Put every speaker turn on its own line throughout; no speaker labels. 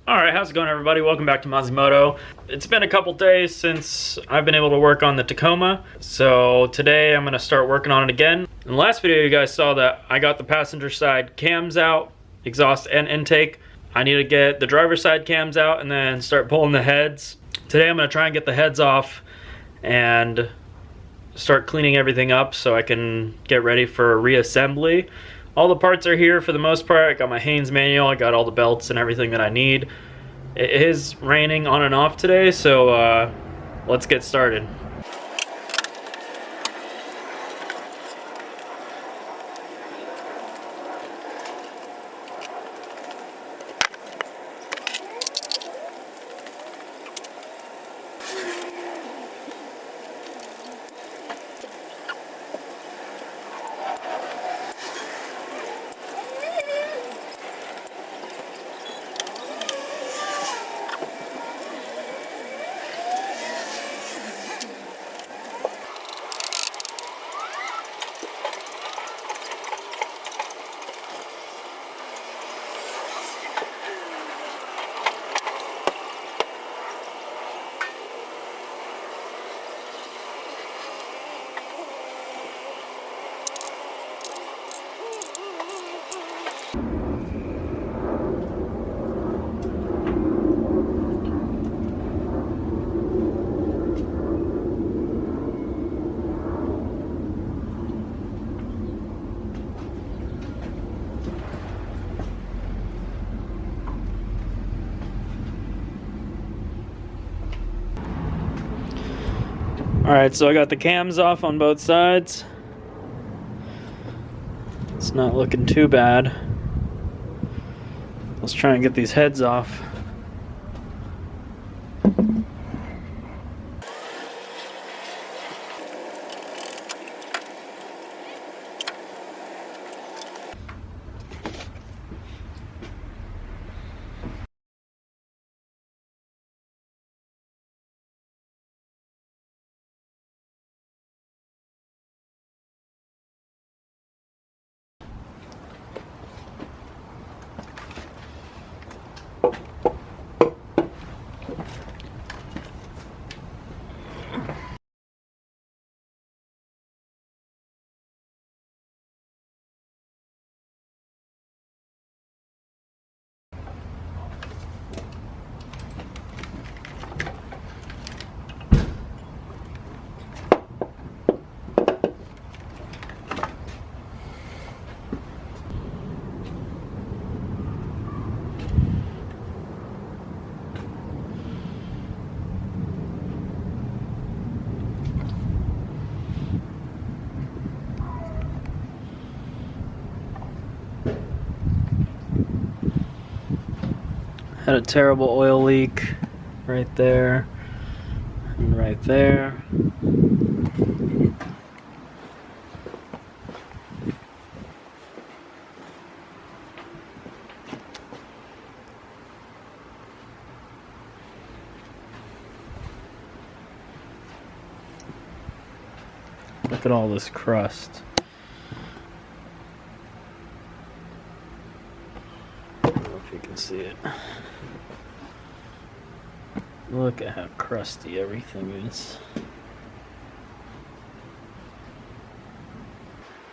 Alright, how's it going everybody? Welcome back to Mazimoto. It's been a couple days since I've been able to work on the Tacoma, so today I'm going to start working on it again. In the last video you guys saw that I got the passenger side cams out, exhaust and intake. I need to get the driver's side cams out and then start pulling the heads. Today I'm going to try and get the heads off and start cleaning everything up so I can get ready for reassembly. All the parts are here for the most part. I got my Haynes manual, I got all the belts and everything that I need. It is raining on and off today, so let's get started. Alright, so I got the cams off on both sides. It's not looking too bad. Let's try and get these heads off. Had a terrible oil leak right there and right there. Look at all this crust. I don't know if you can see it. Look at how crusty everything is.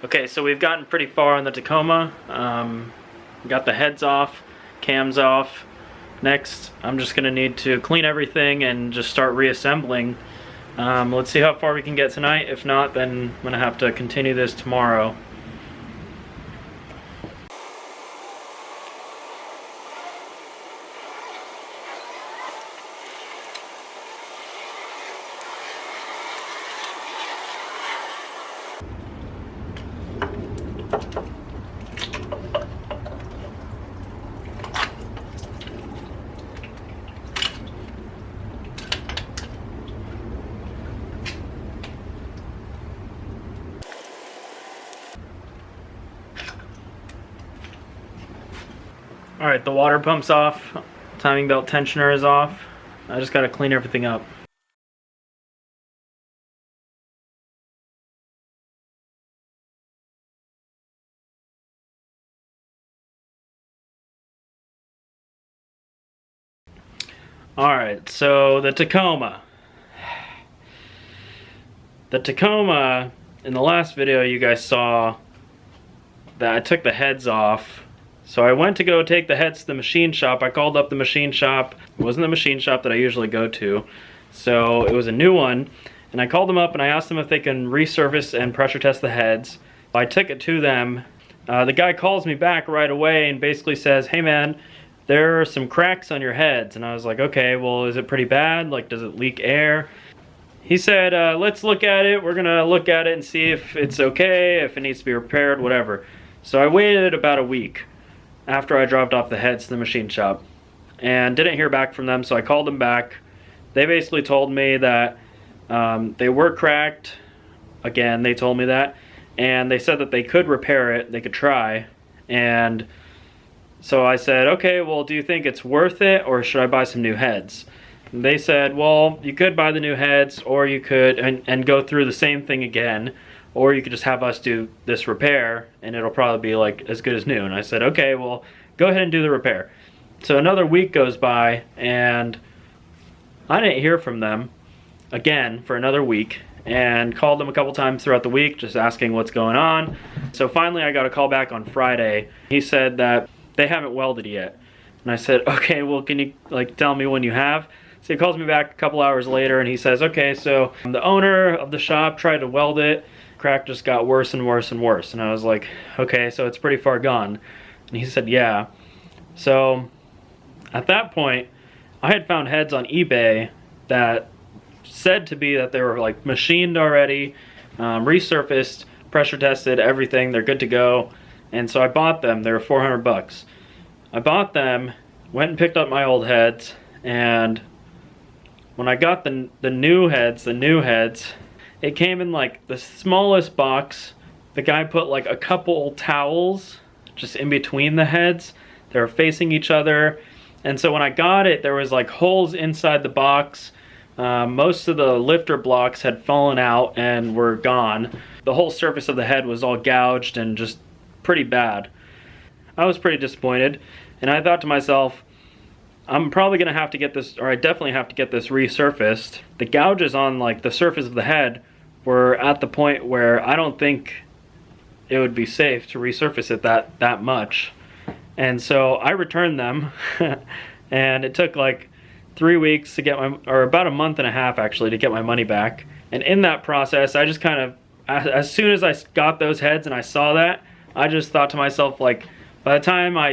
Okay, so we've gotten pretty far on the Tacoma. Got the heads off, cams off. Next, I'm just gonna need to clean everything and just start reassembling. Let's see how far we can get tonight. If not, then I'm gonna have to continue this tomorrow. Alright, the water pump's off, timing belt tensioner is off. I just gotta clean everything up. Alright, so the Tacoma. The Tacoma, in the last video you guys saw that I took the heads off. So I went to go take the heads to the machine shop. I called up the machine shop. It wasn't the machine shop that I usually go to. So it was a new one. And I called them up and I asked them if they can resurface and pressure test the heads. I took it to them. The guy calls me back right away and basically says, hey man, there are some cracks on your heads. And I was like, okay, well, is it pretty bad? Like, does it leak air? He said, let's look at it. We're gonna look at it and see if it's okay, if it needs to be repaired, whatever. So I waited about a week after I dropped off the heads to the machine shop and didn't hear back from them, so I called them back. They basically told me that they were cracked. Again, they told me that. And they said that they could repair it, they could try. And so I said, okay, well, do you think it's worth it or should I buy some new heads? And they said, well, you could buy the new heads or you could, and go through the same thing again, or you could just have us do this repair and it'll probably be like as good as new. And I said, okay, well, go ahead and do the repair. So another week goes by and I didn't hear from them again for another week, and called them a couple times throughout the week just asking what's going on. So finally I got a call back on Friday. He said that they haven't welded yet. And I said, okay, well, can you like tell me when you have? So he calls me back a couple hours later and he says, okay, so the owner of the shop tried to weld it. Crack just got worse and worse and worse. And I was like, okay, so it's pretty far gone. And he said, yeah. So at that point, I had found heads on eBay that said to be that they were like machined already, resurfaced, pressure tested, everything, they're good to go. And so I bought them. They were 400 bucks. I bought them, went and picked up my old heads, and when I got the new heads, it came in like the smallest box. The guy put like a couple towels just in between the heads. They were facing each other. And so when I got it, there was like holes inside the box. Most of the lifter blocks had fallen out and were gone. The whole surface of the head was all gouged and just pretty bad. I was pretty disappointed, and I thought to myself, I'm probably gonna have to get this, or I definitely have to get this resurfaced. The gouges on like the surface of the head were at the point where I don't think it would be safe to resurface it that much. And so I returned them and it took like 3 weeks to get or about a month and a half actually, to get my money back. And in that process, I just kind of, as soon as I got those heads and I saw that, I just thought to myself, like, by the time I,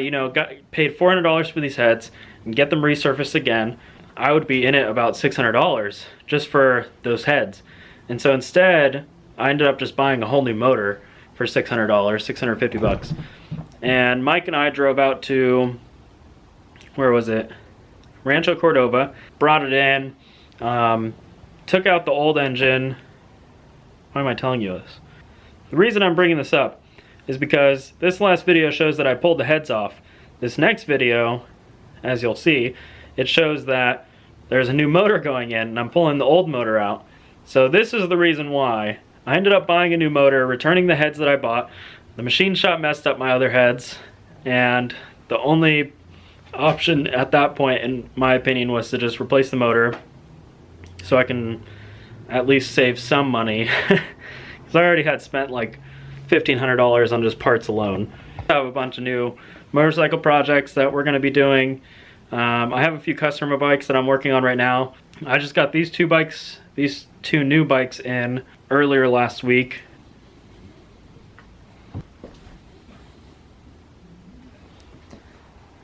paid $400 for these heads and get them resurfaced again, I would be in it about $600 just for those heads. And so instead, I ended up just buying a whole new motor for $600, 650 bucks. And Mike and I drove out to, where was it? Rancho Cordova, brought it in, took out the old engine. Why am I telling you this? The reason I'm bringing this up is because this last video shows that I pulled the heads off. This next video, as you'll see, it shows that there's a new motor going in and I'm pulling the old motor out. So this is the reason why. I ended up buying a new motor, returning the heads that I bought. The machine shop messed up my other heads, and the only option at that point, in my opinion, was to just replace the motor so I can at least save some money, because I already had spent like $1,500 on just parts alone. I have a bunch of new motorcycle projects that we're going to be doing. I have a few customer bikes that I'm working on right now. I just got these two new bikes in earlier last week.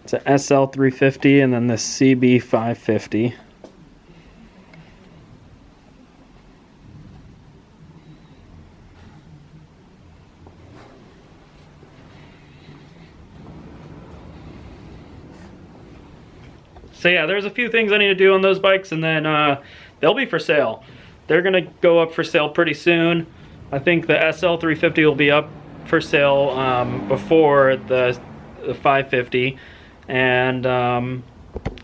It's an SL350 and then this CB550. So yeah, there's a few things I need to do on those bikes, and then they'll be for sale. They're gonna go up for sale pretty soon. I think the SL350 will be up for sale before the 550. And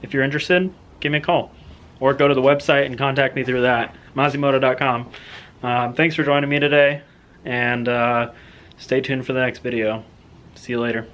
if you're interested, give me a call or go to the website and contact me through that, mazimoto.com. Thanks for joining me today, and stay tuned for the next video. See you later.